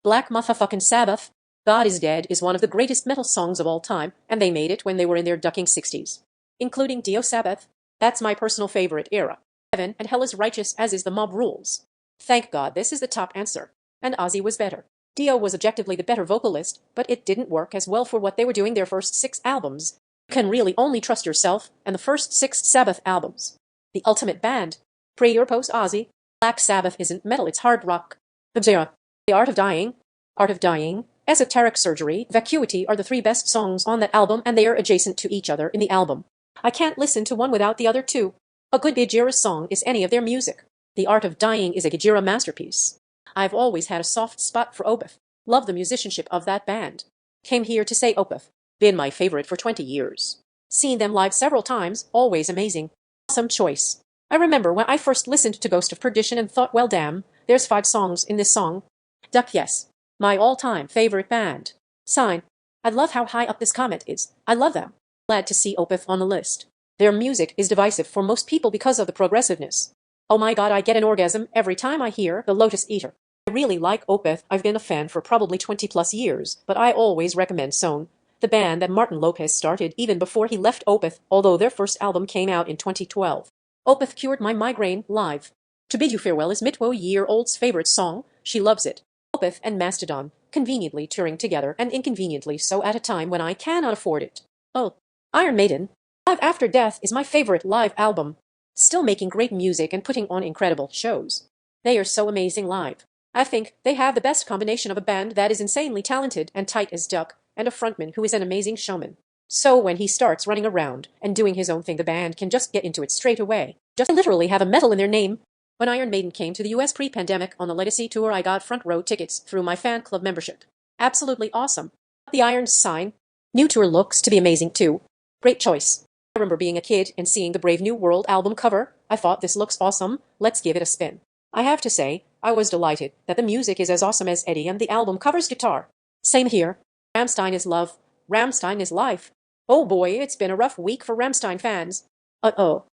Black motherfucking Sabbath. God is Dead is one of the greatest metal songs of all time, and they made it when they were in their ducking 60s. Including Dio Sabbath. That's my personal favorite era. Heaven and hell is righteous as is the mob rules. Thank God this is the top answer. And Ozzy was better. Dio was objectively the better vocalist, but it didn't work as well for what they were doing their first 6 albums. You can really only trust yourself and the first 6 Sabbath albums. The ultimate band. Pre or post Ozzy. Black Sabbath isn't metal, it's hard rock. The Art of Dying. Art of Dying. Esoteric Surgery, Vacuity are the 3 best songs on that album, and they are adjacent to each other in the album. I can't listen to one without the other two. A good Gojira song is any of their music. The Art of Dying is a Gojira masterpiece. I've always had a soft spot for Opeth. Love the musicianship of that band. Came here to say Opeth. Been my favorite for 20 years. Seen them live several times, always amazing. Awesome choice. I remember when I first listened to Ghost of Perdition and thought, well damn, there's 5 songs in this song. Duck yes. My all-time favorite band. Sign. I love how high up this comment is. I love them. Glad to see Opeth on the list. Their music is divisive for most people because of the progressiveness. Oh my god, I get an orgasm every time I hear The Lotus Eater. I really like Opeth. I've been a fan for probably 20 plus years, but I always recommend Sown, the band that Martin Lopez started even before he left Opeth, although their first album came out in 2012. Opeth cured my migraine live. To Bid You Farewell is Mitwo-year-old's favorite song. She loves it. Opeth and Mastodon, conveniently touring together and inconveniently so at a time when I cannot afford it. Oh, Iron Maiden. Live After Death is my favorite live album. Still making great music and putting on incredible shows. They are so amazing live. I think they have the best combination of a band that is insanely talented and tight as duck, and a frontman who is an amazing showman. So when he starts running around and doing his own thing, the band can just get into it straight away. Just literally have a metal in their name. When Iron Maiden came to the US pre-pandemic on the Legacy tour, I got front row tickets through my fan club membership. Absolutely awesome. The Irons sign. New tour looks to be amazing too. Great choice. I remember being a kid and seeing the Brave New World album cover. I thought this looks awesome, let's give it a spin. I have to say, I was delighted that the music is as awesome as Eddie and the album cover's guitar. Same here. Rammstein is love. Rammstein is life. Oh boy, it's been a rough week for Rammstein fans. Uh-oh.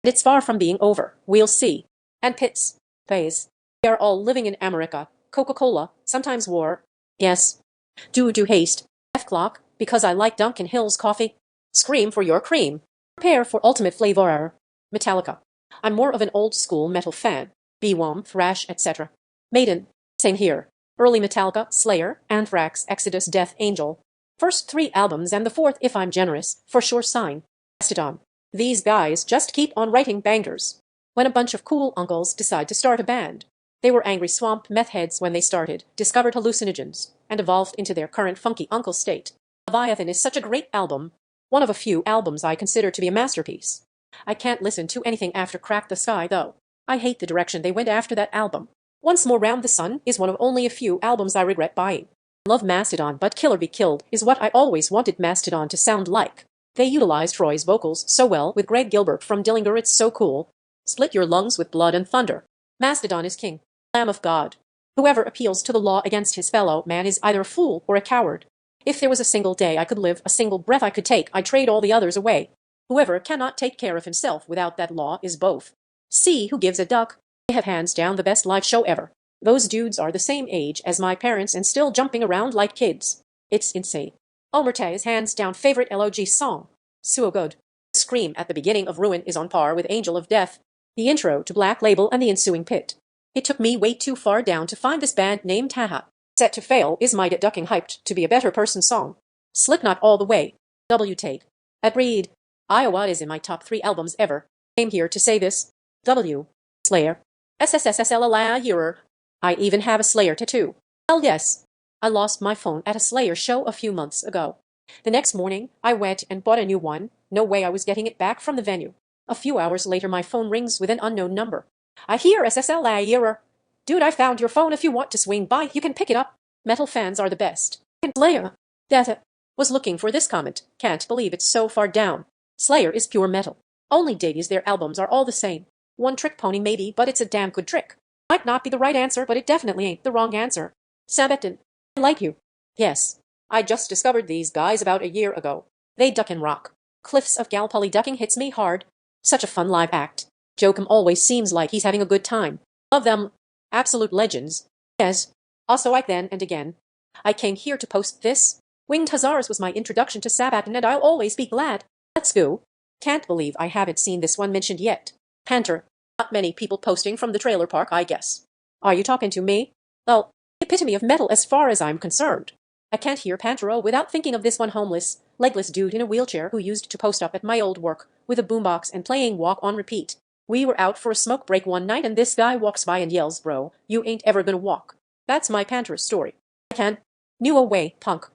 It's far from being over. We'll see. And Pitts. Pays. We are all living in America. Coca-Cola. Sometimes war. Yes. Do haste. F-clock. Because I like Duncan Hill's coffee. Scream for your cream. Prepare for ultimate flavor. Metallica. I'm more of an old-school metal fan. Bewam, Thrash, etc. Maiden. Same here. Early Metallica, Slayer, Anthrax, Exodus, Death Angel. First 3 albums and the 4th, if I'm generous, for sure sign. Mastodon. These guys just keep on writing bangers. When a bunch of cool uncles decide to start a band. They were angry swamp meth heads when they started, discovered hallucinogens, and evolved into their current funky uncle state. Leviathan is such a great album. One of a few albums I consider to be a masterpiece. I can't listen to anything after Crack the Sky, though. I hate the direction they went after that album. Once More Round the Sun is one of only a few albums I regret buying. I love Mastodon, but Kill or Be Killed is what I always wanted Mastodon to sound like. They utilized Troy's vocals so well with Greg Gilbert from Dillinger, it's so cool. Split your lungs with blood and thunder. Mastodon is king. Lamb of God. Whoever appeals to the law against his fellow man is either a fool or a coward. If there was a single day I could live, a single breath I could take, I'd trade all the others away. Whoever cannot take care of himself without that law is both. See Who Gives a Duck. They have hands down the best live show ever. Those dudes are the same age as my parents and still jumping around like kids. It's insane. Omertay's hands down favorite LOG song. So good. The scream at the beginning of Ruin is on par with Angel of Death. The intro to Black Label and the ensuing pit. It took me way too far down to find this band named Taha. Set to Fail is my ducking hyped to be a better person song. Slipknot all the way. W take. At Reed. Iowa is in my top 3 albums ever. Came here to say this. W. Slayer. SSSSLA. I even have a Slayer tattoo. Hell yes. I lost my phone at a Slayer show a few months ago. The next morning, I went and bought a new one. No way I was getting it back from the venue. A few hours later, my phone rings with an unknown number. I hear SSLA. Dude, I found your phone. If you want to swing by, you can pick it up. Metal fans are the best. And Slayer. That was looking for this comment. Can't believe it's so far down. Slayer is pure metal. Only dig is their albums are all the same. One Trick Pony maybe, but it's a damn good trick. Might not be the right answer, but it definitely ain't the wrong answer. Sabaton. I like you. Yes. I just discovered these guys about a year ago. They duck and rock. Cliffs of Galpulli ducking hits me hard. Such a fun live act. Joachim always seems like he's having a good time. Love them. Absolute legends. Yes. Also I then and again. I came here to post this. Winged Hussars was my introduction to Sabaton and I'll always be glad. Let's go. Can't believe I haven't seen this one mentioned yet. Panter. Not many people posting from the trailer park, I guess. Are you talking to me? Well, epitome of metal as far as I'm concerned. I can't hear Pantero without thinking of this one homeless, legless dude in a wheelchair who used to post up at my old work with a boombox and playing Walk on repeat. We were out for a smoke break one night and this guy walks by and yells, "Bro, you ain't ever gonna walk." That's my Pantera story. I can. New away, punk.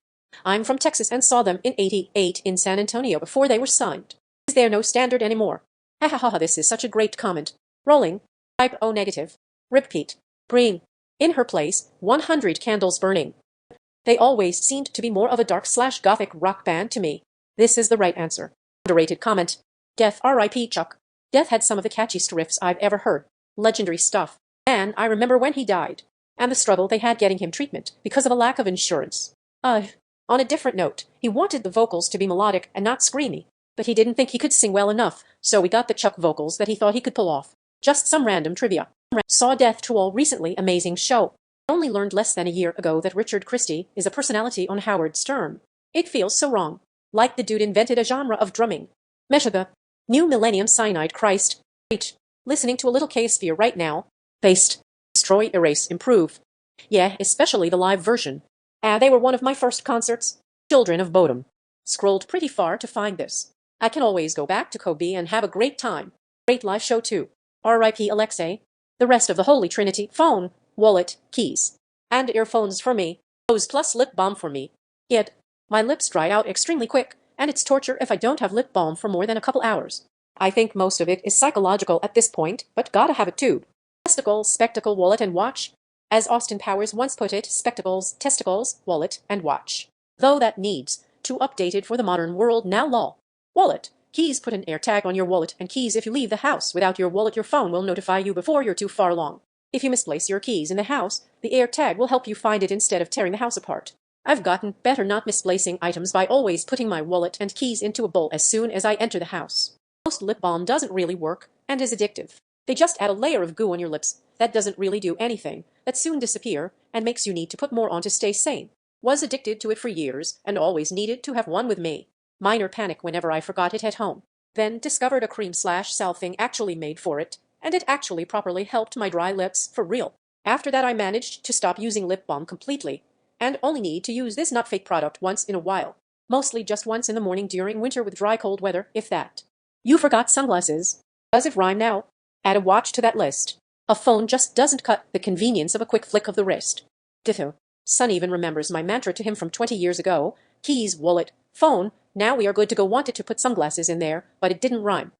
I'm from Texas and saw them in '88 in San Antonio before they were signed. Is there no standard anymore? Ha ha ha, this is such a great comment. Rolling. Type O negative. Repeat. Bring. In her place, 100 candles burning. They always seemed to be more of a dark/gothic rock band to me. This is the right answer. Underrated comment. Death R.I.P. Chuck. Death had some of the catchiest riffs I've ever heard. Legendary stuff. And I remember when he died. And the struggle they had getting him treatment because of a lack of insurance. On a different note, he wanted the vocals to be melodic and not screamy, but he didn't think he could sing well enough, so we got the Chuck vocals that he thought he could pull off. Just some random trivia. Saw Death to All recently, amazing show. I only learned less than a year ago that Richard Christie is a personality on Howard Stern. It feels so wrong. Like the dude invented a genre of drumming. Meshuggah. New Millennium Cyanide Christ. H. Listening to a little K-Sphere right now. Paste. Destroy, erase, improve. Yeah, especially the live version. They were one of my first concerts. Children of Bodom. Scrolled pretty far to find this. I can always go back to Kobe and have a great time. Great live show too. R.I.P. Alexei. The rest of the Holy Trinity. Phone, wallet, keys. And earphones for me. Those plus lip balm for me. Yet, my lips dry out extremely quick, and it's torture if I don't have lip balm for more than a couple hours. I think most of it is psychological at this point, but gotta have it too. Testicles, spectacle, wallet, and watch. As Austin Powers once put it, spectacles, testicles, wallet, and watch. Though that needs to updated for the modern world now law. Wallet. Keys, put an AirTag on your wallet, and keys if you leave the house without your wallet your phone will notify you before you're too far along. If you misplace your keys in the house, the AirTag will help you find it instead of tearing the house apart. I've gotten better not misplacing items by always putting my wallet and keys into a bowl as soon as I enter the house. Most lip balm doesn't really work and is addictive. They just add a layer of goo on your lips that doesn't really do anything, that soon disappear, and makes you need to put more on to stay sane. Was addicted to it for years and always needed to have one with me. Minor panic whenever I forgot it at home. Then discovered a cream/salve thing actually made for it, and it actually properly helped my dry lips for real. After that I managed to stop using lip balm completely, and only need to use this not fake product once in a while. Mostly just once in the morning during winter with dry cold weather, if that. You forgot sunglasses. Does it rhyme now? Add a watch to that list. A phone just doesn't cut the convenience of a quick flick of the wrist. Ditto. Son even remembers my mantra to him from 20 years ago. Keys, wallet, phone, now we are good to go. Wanted to put sunglasses in there, but it didn't rhyme.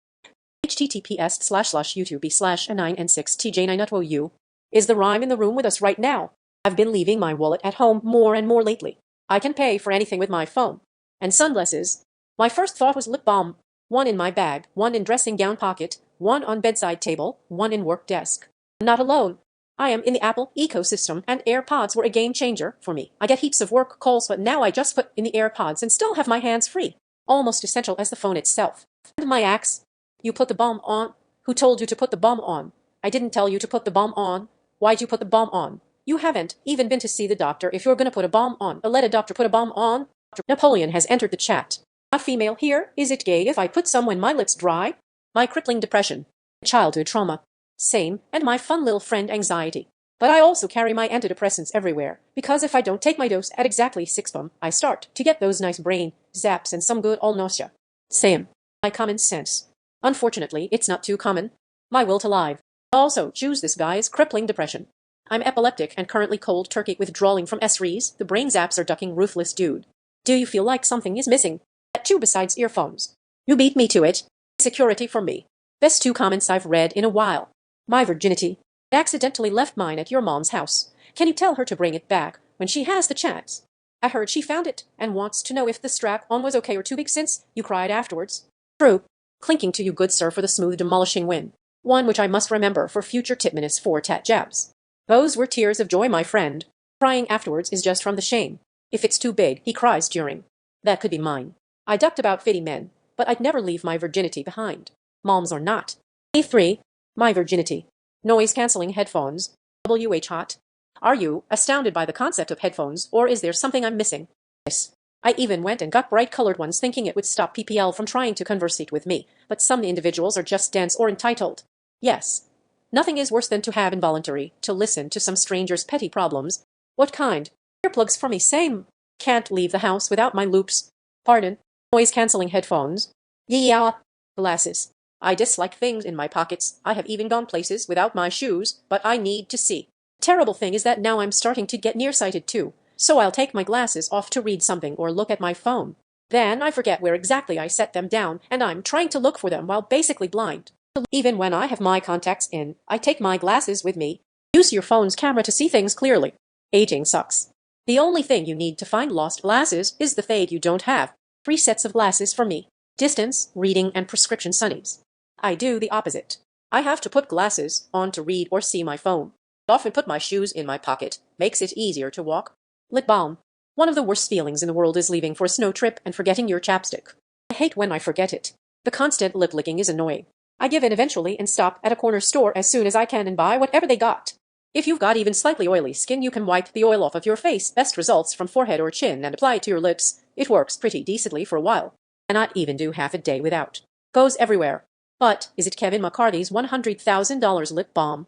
https://youtube/9n6tj9.ou. Is the rhyme in the room with us right now? I've been leaving my wallet at home more and more lately. I can pay for anything with my phone. And sunglasses. My first thought was lip balm. One in my bag, one in dressing gown pocket, one on bedside table, one in work desk. I'm not alone. I am in the Apple ecosystem, and AirPods were a game changer for me. I get heaps of work calls, but now I just put in the AirPods and still have my hands free. Almost essential as the phone itself. And my axe. You put the bomb on. Who told you to put the bomb on? I didn't tell you to put the bomb on. Why'd you put the bomb on? You haven't even been to see the doctor if you're gonna put a bomb on. Let a doctor put a bomb on. Napoleon has entered the chat. Not female here. Is it gay if I put some when my lips dry? My crippling depression. Childhood trauma. Same, and my fun little friend anxiety. But I also carry my antidepressants everywhere, because if I don't take my dose at exactly 6 p.m., I start to get those nice brain zaps and some good old nausea. Same. My common sense. Unfortunately, it's not too common. My will to live. Also, choose this guy's crippling depression. I'm epileptic and currently cold turkey withdrawing from SREs. The brain zaps are ducking ruthless dude. Do you feel like something is missing? That too besides earphones. You beat me to it. Security for me. Best 2 comments I've read in a while. My virginity. I accidentally left mine at your mom's house. Can you tell her to bring it back when she has the chance? I heard she found it and wants to know if the strap on was okay or too big since you cried afterwards. True. Clinking to you, good sir, for the smooth demolishing win. One which I must remember for future titminus for tat jabs. Those were tears of joy, my friend. Crying afterwards is just from the shame. If it's too big, he cries during. That could be mine. I ducked about 50 men, but I'd never leave my virginity behind. Moms or not. A3. My virginity. Noise-canceling headphones. WH hot. Are you astounded by the concept of headphones, or is there something I'm missing? Yes. I even went and got bright-colored ones thinking it would stop PPL from trying to conversate with me, but some individuals are just dense or entitled. Yes. Nothing is worse than to have involuntary, to listen to some stranger's petty problems. What kind? Earplugs for me, same. Can't leave the house without my loops. Pardon? Noise-canceling headphones. Yeah. Glasses. I dislike things in my pockets. I have even gone places without my shoes, but I need to see. Terrible thing is that now I'm starting to get nearsighted too, so I'll take my glasses off to read something or look at my phone. Then I forget where exactly I set them down, and I'm trying to look for them while basically blind. Even when I have my contacts in, I take my glasses with me. Use your phone's camera to see things clearly. Aging sucks. The only thing you need to find lost glasses is the fade you don't have. 3 sets of glasses for me. Distance, reading, and prescription sunnies. I do the opposite. I have to put glasses on to read or see my phone. Often put my shoes in my pocket. Makes it easier to walk. Lip balm. One of the worst feelings in the world is leaving for a snow trip and forgetting your chapstick. I hate when I forget it. The constant lip licking is annoying. I give in eventually and stop at a corner store as soon as I can and buy whatever they got. If you've got even slightly oily skin, you can wipe the oil off of your face. Best results from forehead or chin and apply it to your lips. It works pretty decently for a while. Cannot even do half a day without. Goes everywhere. But is it Kevin McCarthy's $100,000 lip balm?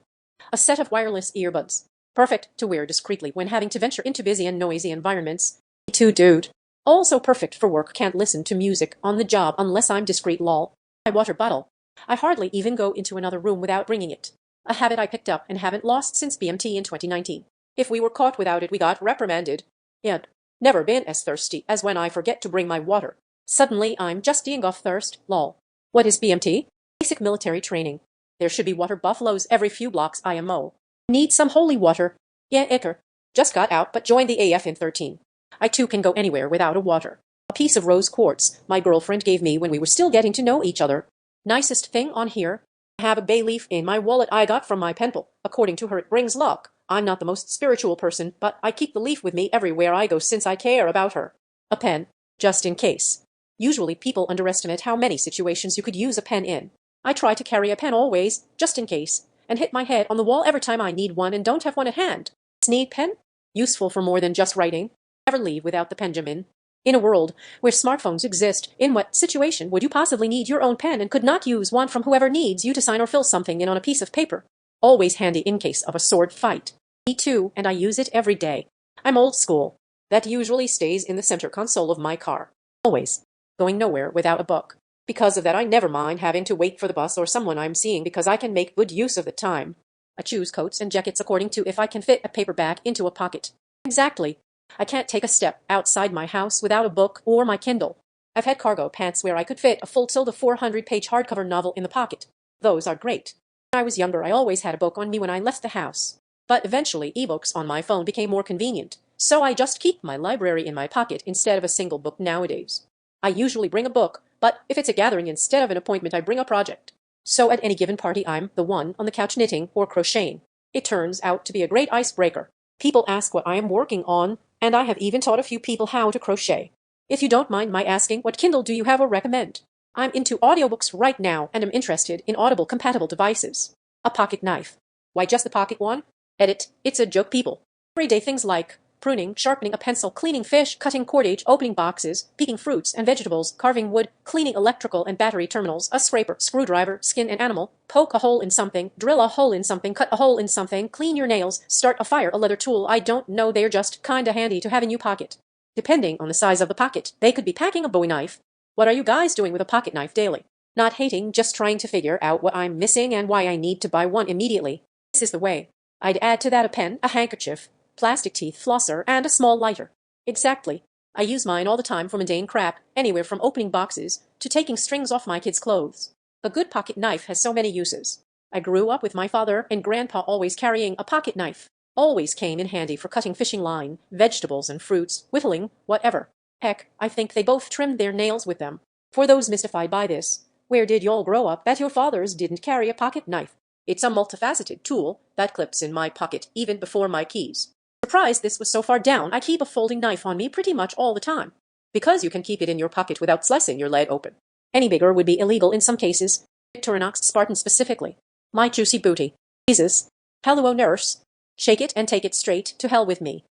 A set of wireless earbuds. Perfect to wear discreetly when having to venture into busy and noisy environments. Me too, dude. Also perfect for work. Can't listen to music on the job unless I'm discreet, lol. My water bottle. I hardly even go into another room without bringing it. A habit I picked up and haven't lost since BMT in 2019. If we were caught without it, we got reprimanded. And never been as thirsty as when I forget to bring my water. Suddenly I'm just dying off thirst, lol. What is BMT? Basic military training. There should be water buffaloes every few blocks IMO. Need some holy water. Yeah, Icker. Just got out but joined the AF in 13. I too can go anywhere without a water. A piece of rose quartz my girlfriend gave me when we were still getting to know each other. Nicest thing on here. I have a bay leaf in my wallet I got from my pen pal. According to her it brings luck. I'm not the most spiritual person, but I keep the leaf with me everywhere I go since I care about her. A pen. Just in case. Usually people underestimate how many situations you could use a pen in. I try to carry a pen always, just in case, and hit my head on the wall every time I need one and don't have one at hand. Need pen? Useful for more than just writing. Never leave without the Benjamin. In a world where smartphones exist, in what situation would you possibly need your own pen and could not use one from whoever needs you to sign or fill something in on a piece of paper? Always handy in case of a sword fight. Me too, and I use it every day. I'm old school. That usually stays in the center console of my car. Always. Going nowhere without a book. Because of that, I never mind having to wait for the bus or someone I'm seeing because I can make good use of the time. I choose coats and jackets according to if I can fit a paperback into a pocket. Exactly. I can't take a step outside my house without a book or my Kindle. I've had cargo pants where I could fit a full 400-page hardcover novel in the pocket. Those are great. When I was younger, I always had a book on me when I left the house. But eventually, ebooks on my phone became more convenient, so I just keep my library in my pocket instead of a single book nowadays. I usually bring a book, but if it's a gathering instead of an appointment, I bring a project. So at any given party, I'm the one on the couch knitting or crocheting. It turns out to be a great icebreaker. People ask what I am working on, and I have even taught a few people how to crochet. If you don't mind my asking, what Kindle do you have or recommend? I'm into audiobooks right now and am interested in Audible-compatible devices. A pocket knife. Why just the pocket one? Edit. It's a joke, people. Everyday things like pruning, sharpening a pencil, cleaning fish, cutting cordage, opening boxes, picking fruits and vegetables, carving wood, cleaning electrical and battery terminals, a scraper, screwdriver, skin an animal, poke a hole in something, drill a hole in something, cut a hole in something, clean your nails, start a fire, a leather tool. I don't know, they're just kinda handy to have in your pocket. Depending on the size of the pocket, they could be packing a Bowie knife. What are you guys doing with a pocket knife daily? Not hating, just trying to figure out what I'm missing and why I need to buy one immediately. This is the way. I'd add to that a pen, a handkerchief, plastic teeth flosser, and a small lighter. Exactly. I use mine all the time for mundane crap, anywhere from opening boxes to taking strings off my kids' clothes. A good pocket knife has so many uses. I grew up with my father and grandpa always carrying a pocket knife. Always came in handy for cutting fishing line, vegetables and fruits, whittling, whatever. Heck, I think they both trimmed their nails with them. For those mystified by this, where did y'all grow up that your fathers didn't carry a pocket knife? It's a multifaceted tool that clips in my pocket even before my keys. Surprised this was so far down, I keep a folding knife on me pretty much all the time. Because you can keep it in your pocket without slicing your leg open. Any bigger would be illegal in some cases. Victorinox Spartan specifically. My juicy booty. Jesus. Hello, nurse. Shake it and take it straight to hell with me.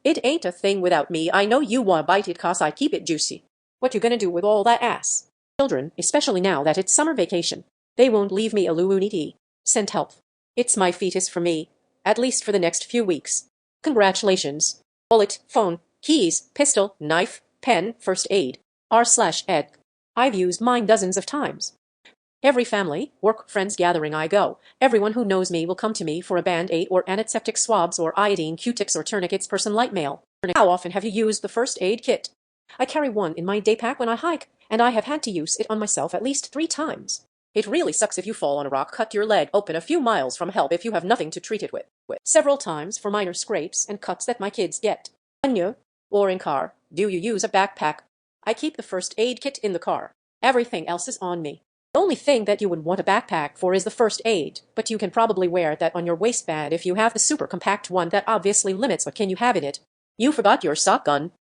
It ain't a thing without me. I know you wanna bite it 'cause I keep it juicy. What you gonna do with all that ass? Children, especially now that it's summer vacation, they won't leave me a looney. Send help. It's my fetus for me, at least for the next few weeks. Congratulations. Wallet, phone, keys, pistol, knife, pen, first aid, r/ed. I've used mine dozens of times. Every family, work, friends gathering I go, everyone who knows me will come to me for a band-aid or antiseptic swabs or iodine Q-tips or tourniquets person light mail. How often have you used the first aid kit? I carry one in my day pack when I hike, and I have had to use it on myself at least 3 times. It really sucks if you fall on a rock, cut your leg open a few miles from help if you have nothing to treat it with. Several times for minor scrapes and cuts that my kids get. On you, or in car, do you use a backpack? I keep the first aid kit in the car. Everything else is on me. The only thing that you would want a backpack for is the first aid, but you can probably wear that on your waistband if you have the super compact one that obviously limits what can you have in it. You forgot your shotgun.